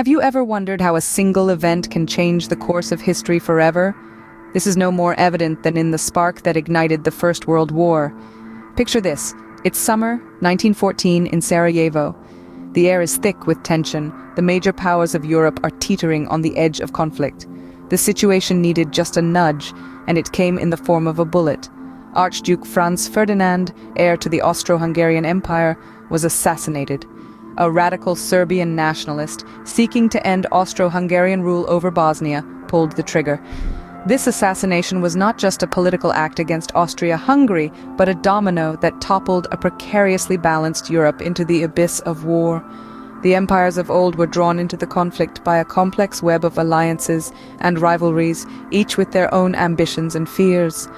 Have you ever wondered how a single event can change the course of history forever? This is no more evident than in the spark that ignited the First World War. Picture this. It's summer, 1914, in Sarajevo. The air is thick with tension. The major powers of Europe are teetering on the edge of conflict. The situation needed just a nudge, and it came in the form of a bullet. Archduke Franz Ferdinand, heir to the Austro-Hungarian Empire, was assassinated. A radical Serbian nationalist, seeking to end Austro-Hungarian rule over Bosnia, pulled the trigger. This assassination was not just a political act against Austria-Hungary, but a domino that toppled a precariously balanced Europe into the abyss of war. The empires of old were drawn into the conflict by a complex web of alliances and rivalries, each with their own ambitions and fears.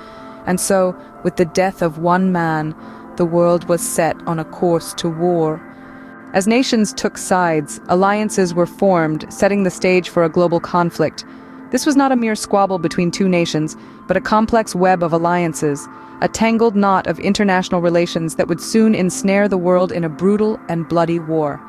And so, with the death of one man, the world was set on a course to war. As nations took sides, alliances were formed, setting the stage for a global conflict. This was not a mere squabble between two nations, but a complex web of alliances, a tangled knot of international relations that would soon ensnare the world in a brutal and bloody war.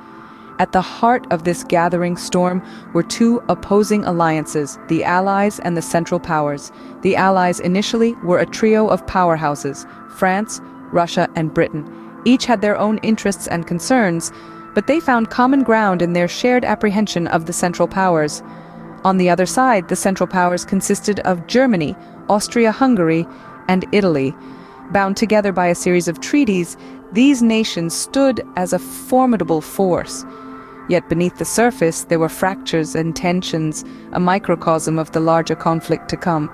At the heart of this gathering storm were two opposing alliances, the Allies and the Central Powers. The Allies initially were a trio of powerhouses, France, Russia, and Britain. Each had their own interests and concerns, but they found common ground in their shared apprehension of the Central Powers. On the other side, the Central Powers consisted of Germany, Austria-Hungary, and Italy. Bound together by a series of treaties, these nations stood as a formidable force. Yet beneath the surface, there were fractures and tensions, a microcosm of the larger conflict to come.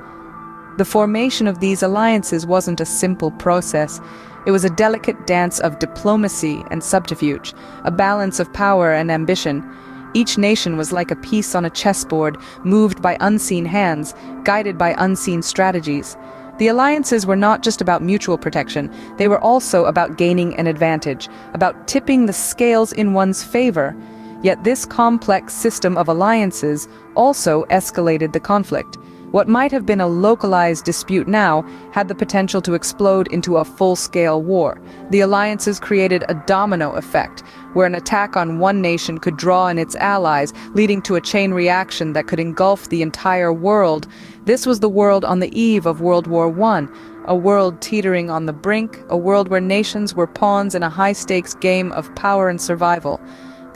The formation of these alliances wasn't a simple process. It was a delicate dance of diplomacy and subterfuge, a balance of power and ambition. Each nation was like a piece on a chessboard, moved by unseen hands, guided by unseen strategies. The alliances were not just about mutual protection, they were also about gaining an advantage, about tipping the scales in one's favor. Yet this complex system of alliances also escalated the conflict. What might have been a localized dispute now had the potential to explode into a full-scale war. The alliances created a domino effect, where an attack on one nation could draw in its allies, leading to a chain reaction that could engulf the entire world. This was the world on the eve of World War I, a world teetering on the brink, a world where nations were pawns in a high-stakes game of power and survival.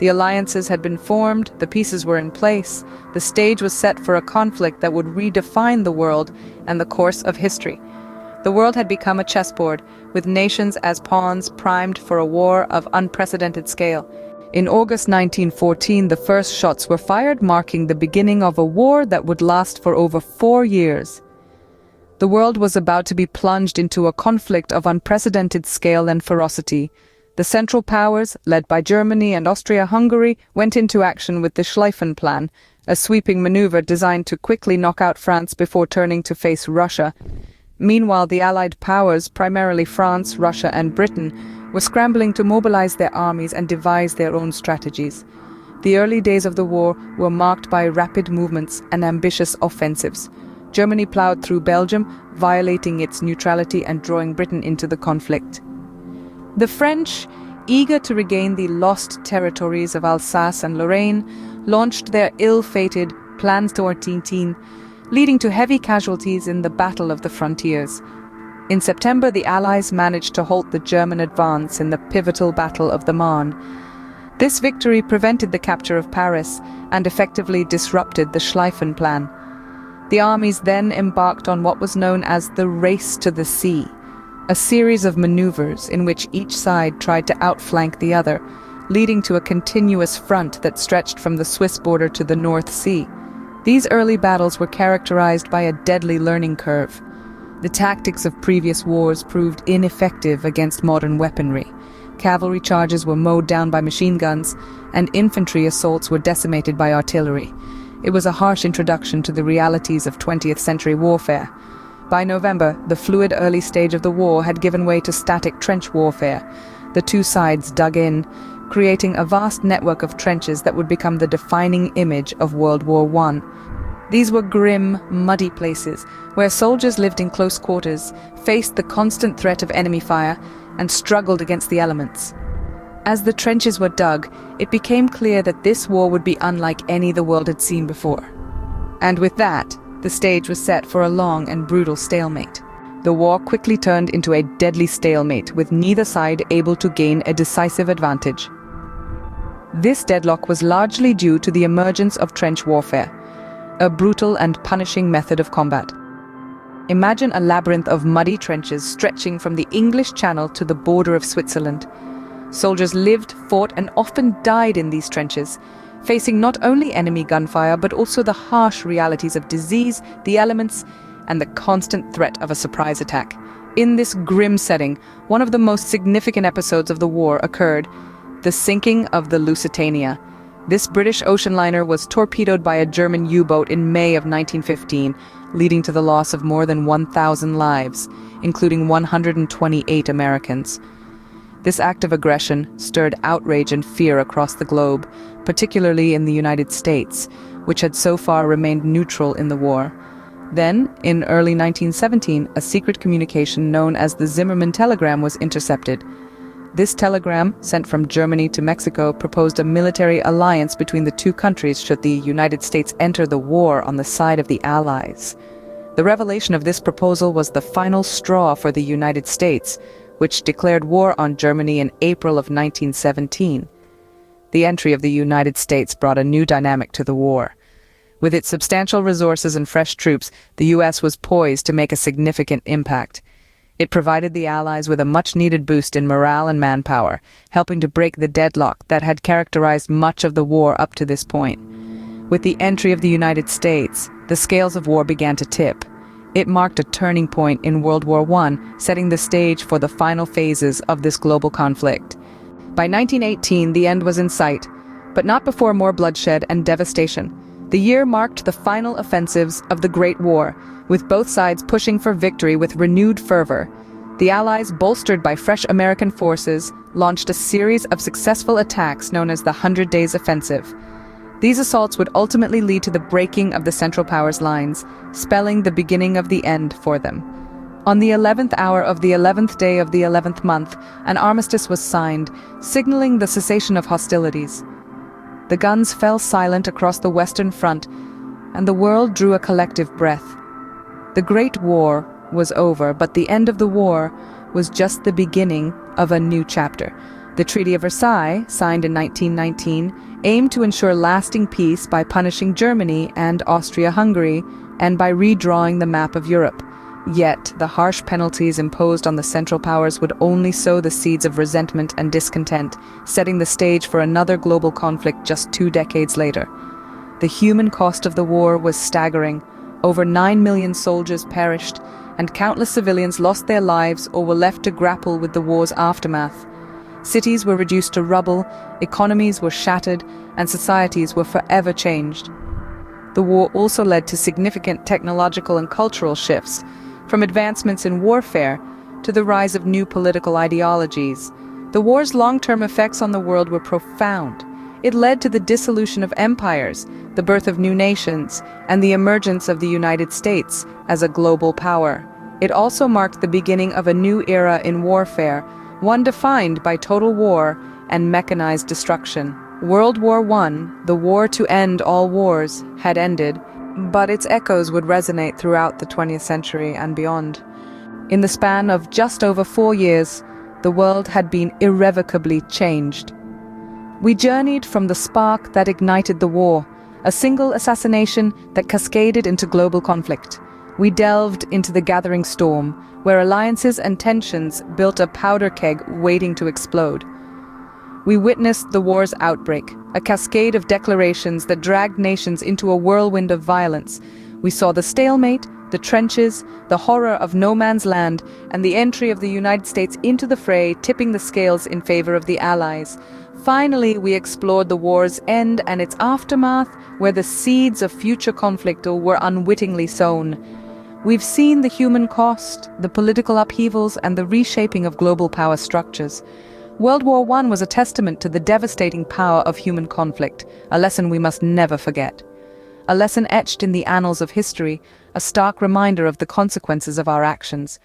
The alliances had been formed, the pieces were in place, the stage was set for a conflict that would redefine the world and the course of history. The world had become a chessboard, with nations as pawns primed for a war of unprecedented scale. In August 1914, the first shots were fired, marking the beginning of a war that would last for over 4 years. The world was about to be plunged into a conflict of unprecedented scale and ferocity. The Central Powers, led by Germany and Austria-Hungary, went into action with the Schlieffen Plan, a sweeping maneuver designed to quickly knock out France before turning to face Russia. Meanwhile, the Allied powers, primarily France, Russia, and Britain, were scrambling to mobilize their armies and devise their own strategies. The early days of the war were marked by rapid movements and ambitious offensives. Germany plowed through Belgium, violating its neutrality and drawing Britain into the conflict. The French, eager to regain the lost territories of Alsace and Lorraine, launched their ill-fated Plan Tortintin, leading to heavy casualties in the Battle of the Frontiers. In September, the Allies managed to halt the German advance in the pivotal Battle of the Marne. This victory prevented the capture of Paris and effectively disrupted the Schlieffen Plan. The armies then embarked on what was known as the Race to the Sea, a series of maneuvers in which each side tried to outflank the other, leading to a continuous front that stretched from the Swiss border to the North Sea. These early battles were characterized by a deadly learning curve. The tactics of previous wars proved ineffective against modern weaponry. Cavalry charges were mowed down by machine guns, and infantry assaults were decimated by artillery. It was a harsh introduction to the realities of 20th century warfare. By November, the fluid early stage of the war had given way to static trench warfare. The two sides dug in, creating a vast network of trenches that would become the defining image of World War I. These were grim, muddy places where soldiers lived in close quarters, faced the constant threat of enemy fire, and struggled against the elements. As the trenches were dug, it became clear that this war would be unlike any the world had seen before. And with that, the stage was set for a long and brutal stalemate. The war quickly turned into a deadly stalemate, with neither side able to gain a decisive advantage. This deadlock was largely due to the emergence of trench warfare, a brutal and punishing method of combat. Imagine a labyrinth of muddy trenches stretching from the English Channel to the border of Switzerland. Soldiers lived, fought, and often died in these trenches, facing not only enemy gunfire but also the harsh realities of disease, the elements, and the constant threat of a surprise attack. In this grim setting, one of the most significant episodes of the war occurred: the sinking of the Lusitania. This British ocean liner was torpedoed by a German U-boat in May of 1915, leading to the loss of more than 1,000 lives, including 128 Americans. This act of aggression stirred outrage and fear across the globe, particularly in the United States, which had so far remained neutral in the war. Then, in early 1917, a secret communication known as the Zimmermann Telegram was intercepted. This telegram, sent from Germany to Mexico, proposed a military alliance between the two countries should the United States enter the war on the side of the Allies. The revelation of this proposal was the final straw for the United States, which declared war on Germany in April of 1917. The entry of the United States brought a new dynamic to the war. With its substantial resources and fresh troops, the U.S. was poised to make a significant impact. It provided the Allies with a much-needed boost in morale and manpower, helping to break the deadlock that had characterized much of the war up to this point. With the entry of the United States, the scales of war began to tip. It marked a turning point in World War I, setting the stage for the final phases of this global conflict. By 1918, the end was in sight, but not before more bloodshed and devastation. The year marked the final offensives of the Great War, with both sides pushing for victory with renewed fervor. The Allies, bolstered by fresh American forces, launched a series of successful attacks known as the 100 Days Offensive. These assaults would ultimately lead to the breaking of the Central Powers lines, spelling the beginning of the end for them. On the 11th hour of the 11th day of the 11th month, an armistice was signed, signaling the cessation of hostilities. The guns fell silent across the Western Front, and the world drew a collective breath. The Great War was over, but the end of the war was just the beginning of a new chapter. The Treaty of Versailles, signed in 1919, aimed to ensure lasting peace by punishing Germany and Austria-Hungary, and by redrawing the map of Europe. Yet, the harsh penalties imposed on the Central Powers would only sow the seeds of resentment and discontent, setting the stage for another global conflict just 2 decades later. The human cost of the war was staggering. Over 9 million soldiers perished, and countless civilians lost their lives or were left to grapple with the war's aftermath. Cities were reduced to rubble, economies were shattered, and societies were forever changed. The war also led to significant technological and cultural shifts, from advancements in warfare to the rise of new political ideologies. The war's long-term effects on the world were profound. It led to the dissolution of empires, the birth of new nations, and the emergence of the United States as a global power. It also marked the beginning of a new era in warfare, one defined by total war and mechanized destruction. World War I, the war to end all wars, had ended, but its echoes would resonate throughout the 20th century and beyond. In the span of just over 4 years, the world had been irrevocably changed. We journeyed from the spark that ignited the war, a single assassination that cascaded into global conflict. We delved into the gathering storm, where alliances and tensions built a powder keg waiting to explode. We witnessed the war's outbreak, a cascade of declarations that dragged nations into a whirlwind of violence. We saw the stalemate, the trenches, the horror of no man's land, and the entry of the United States into the fray, tipping the scales in favor of the Allies. Finally, we explored the war's end and its aftermath, where the seeds of future conflict were unwittingly sown. We've seen the human cost, the political upheavals, and the reshaping of global power structures. World War I was a testament to the devastating power of human conflict, a lesson we must never forget. A lesson etched in the annals of history, a stark reminder of the consequences of our actions.